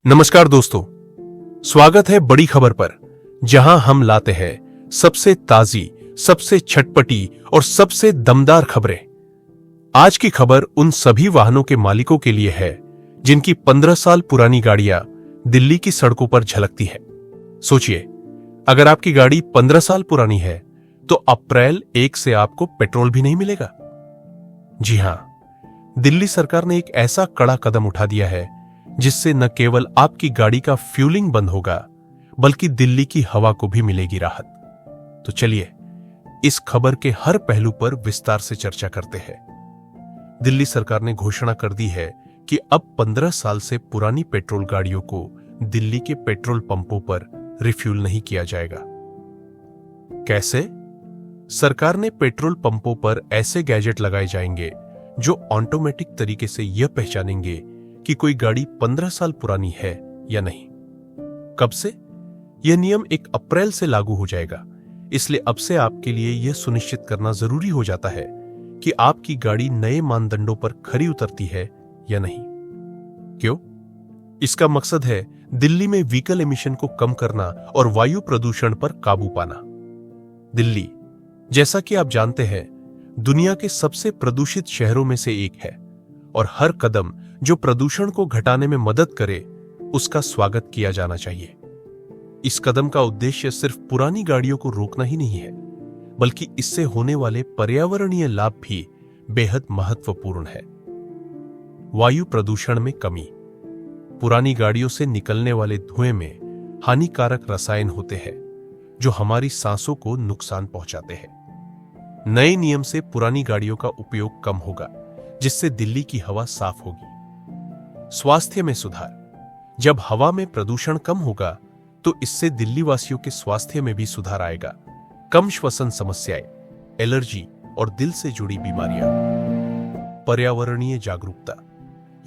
नमस्कार दोस्तों, स्वागत है बड़ी खबर पर, जहां हम लाते हैं सबसे ताजी, सबसे छटपटी और सबसे दमदार खबरें। आज की खबर उन सभी वाहनों के मालिकों के लिए है जिनकी 15 साल पुरानी गाड़ियां दिल्ली की सड़कों पर झलकती है। सोचिए, अगर आपकी गाड़ी 15 साल पुरानी है तो अप्रैल 1 से आपको पेट्रोल भी नहीं मिलेगा। जी हां, दिल्ली सरकार ने एक ऐसा कड़ा कदम उठा दिया है जिससे न केवल आपकी गाड़ी का फ्यूलिंग बंद होगा, बल्कि दिल्ली की हवा को भी मिलेगी राहत। तो चलिए इस खबर के हर पहलू पर विस्तार से चर्चा करते हैं। दिल्ली सरकार ने घोषणा कर दी है कि अब 15 साल से पुरानी पेट्रोल गाड़ियों को दिल्ली के पेट्रोल पंपों पर रिफ्यूल नहीं किया जाएगा। कैसे? सरकार ने पेट्रोल पंपों पर ऐसे गैजेट लगाए जाएंगे जो ऑटोमेटिक तरीके से यह पहचानेंगे कि कोई गाड़ी 15 साल पुरानी है या नहीं। कब से? यह नियम 1 अप्रैल से लागू हो जाएगा, इसलिए अब से आपके लिए यह सुनिश्चित करना जरूरी हो जाता है कि आपकी गाड़ी नए मानदंडों पर खरी उतरती है या नहीं। क्यों? इसका मकसद है दिल्ली में व्हीकल एमिशन को कम करना और वायु प्रदूषण पर काबू पाना। दिल्ली, जैसा कि आप जानते हैं, दुनिया के सबसे प्रदूषित शहरों में से एक है और हर कदम जो प्रदूषण को घटाने में मदद करे उसका स्वागत किया जाना चाहिए। इस कदम का उद्देश्य सिर्फ पुरानी गाड़ियों को रोकना ही नहीं है, बल्कि इससे होने वाले पर्यावरणीय लाभ भी बेहद महत्वपूर्ण है। वायु प्रदूषण में कमी। पुरानी गाड़ियों से निकलने वाले धुएं में हानिकारक रसायन होते हैं जो हमारी सांसों को नुकसान पहुंचाते हैं। नए नियम से पुरानी गाड़ियों का उपयोग कम होगा, जिससे दिल्ली की हवा साफ होगी। स्वास्थ्य में सुधार। जब हवा में प्रदूषण कम होगा तो इससे दिल्ली वासियों के स्वास्थ्य में भी सुधार आएगा। कम श्वसन समस्याएं, एलर्जी और दिल से जुड़ी बीमारियां। पर्यावरणीय जागरूकता।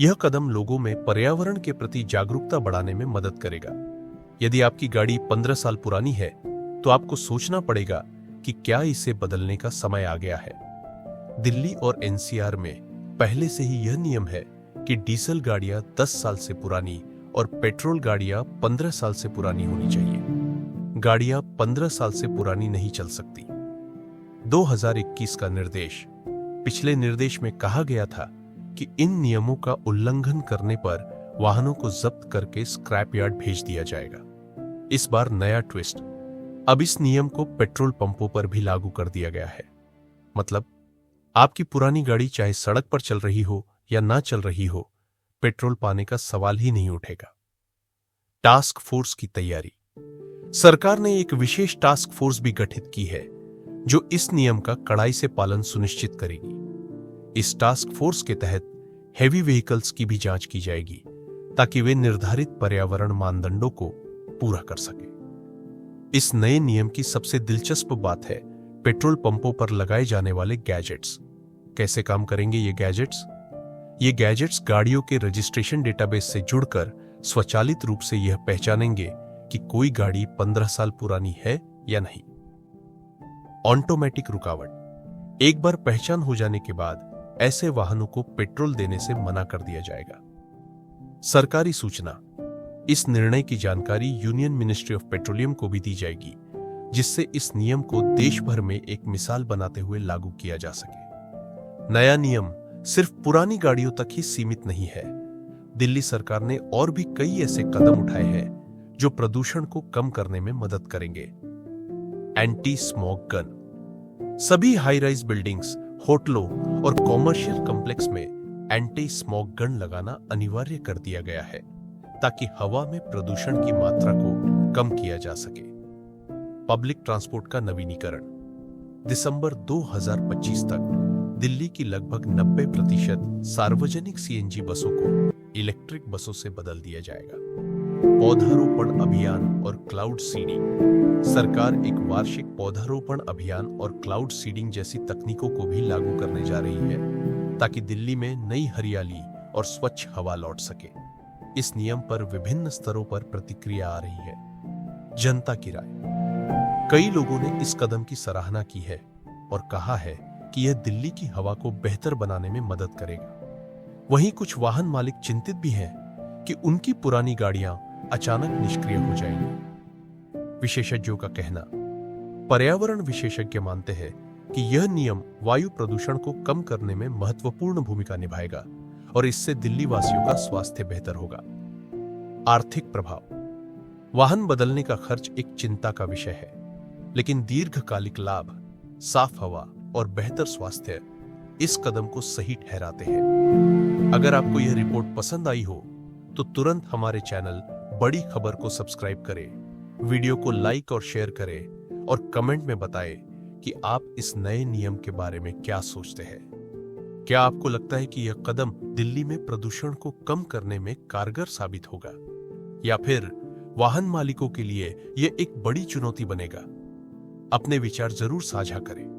यह कदम लोगों में पर्यावरण के प्रति जागरूकता बढ़ाने में मदद करेगा। यदि आपकी गाड़ी 15 साल पुरानी है तो आपको सोचना पड़ेगा कि क्या इसे बदलने का समय आ गया है। दिल्ली और एनसीआर में पहले से ही यह नियम है कि डीजल गाड़ियां 10 साल से पुरानी और पेट्रोल गाड़ियां 15 साल से पुरानी होनी चाहिए। गाड़ियां 15 साल से पुरानी नहीं चल सकती। 2021 का निर्देश। पिछले निर्देश में कहा गया था कि इन नियमों का उल्लंघन करने पर वाहनों को जब्त करके स्क्रैप यार्ड भेज दिया जाएगा। इस बार नया ट्विस्ट। अब इस नियम को पेट्रोल पंपों पर भी लागू कर दिया गया है। मतलब आपकी पुरानी गाड़ी चाहे सड़क पर चल रही हो या ना चल रही हो, पेट्रोल पाने का सवाल ही नहीं उठेगा। टास्क फोर्स की तैयारी। सरकार ने एक विशेष टास्क फोर्स भी गठित की है जो इस नियम का कड़ाई से पालन सुनिश्चित करेगी। इस टास्क फोर्स के तहत हेवी व्हीकल्स की भी जांच की जाएगी ताकि वे निर्धारित पर्यावरण मानदंडों को पूरा कर सके। इस नए नियम की सबसे दिलचस्प बात है पेट्रोल पंपों पर लगाए जाने वाले गैजेट्स। कैसे काम करेंगे ये गैजेट्स? ये गैजेट्स गाड़ियों के रजिस्ट्रेशन डेटाबेस से जुड़कर स्वचालित रूप से यह पहचानेंगे कि कोई गाड़ी 15 साल पुरानी है या नहीं। ऑटोमेटिक रुकावट। एक बार पहचान हो जाने के बाद ऐसे वाहनों को पेट्रोल देने से मना कर दिया जाएगा। सरकारी सूचना। इस निर्णय की जानकारी यूनियन मिनिस्ट्री ऑफ पेट्रोलियम को भी दी जाएगी, जिससे इस नियम को देश भर में एक मिसाल बनाते हुए लागू किया जा सके। नया नियम सिर्फ पुरानी गाड़ियों तक ही सीमित नहीं है। दिल्ली सरकार ने और भी कई ऐसे कदम उठाए हैं जो प्रदूषण को कम करने में मदद करेंगे। Anti smoke gun. सभी हाई राइज बिल्डिंग्स, होटलों और कॉमर्शियल कॉम्प्लेक्स में एंटी स्मोक गन लगाना अनिवार्य कर दिया गया है ताकि हवा में प्रदूषण की मात्रा को कम किया जा सके। पब्लिक ट्रांसपोर्ट का नवीनीकरण। दिसंबर 2025 तक दिल्ली की लगभग 90% सार्वजनिक सीएनजी बसों को इलेक्ट्रिक बसों से बदल दिया जाएगा। पौधारोपण अभियान और क्लाउड सीडिंग। सरकार एक वार्षिक पौधारोपण अभियान और क्लाउड सीडिंग जैसी तकनीकों को भी लागू करने जा रही है ताकि दिल्ली में नई हरियाली और स्वच्छ हवा लौट सके। इस नियम पर विभिन्न स्तरों पर प्रतिक्रिया आ रही है। जनता की राय। कई लोगों ने इस कदम की सराहना की है और कहा है कि यह दिल्ली की हवा को बेहतर बनाने में मदद करेगा। वहीं कुछ वाहन मालिक चिंतित भी हैं कि उनकी पुरानी गाड़ियां अचानक निष्क्रिय हो जाएंगी। विशेषज्ञों का कहना, पर्यावरण विशेषज्ञ मानते हैं कि यह नियम वायु प्रदूषण को कम करने में महत्वपूर्ण भूमिका निभाएगा और इससे दिल्ली वासियों का स्वास्थ्य बेहतर होगा। आर्थिक प्रभाव, वाहन बदलने का खर्च एक चिंता का विषय है, लेकिन दीर्घकालिक लाभ, साफ हवा और बेहतर स्वास्थ्य इस कदम को सही ठहराते हैं। अगर आपको यह रिपोर्ट पसंद आई हो तो तुरंत हमारे चैनल बड़ी खबर को सब्सक्राइब करें, वीडियो को लाइक और शेयर करें और कमेंट में बताएं कि आप इस नए नियम के बारे में क्या सोचते हैं। क्या आपको लगता है कि यह कदम दिल्ली में प्रदूषण को कम करने में कारगर साबित होगा, या फिर वाहन मालिकों के लिए यह एक बड़ी चुनौती बनेगा? अपने विचार जरूर साझा करें।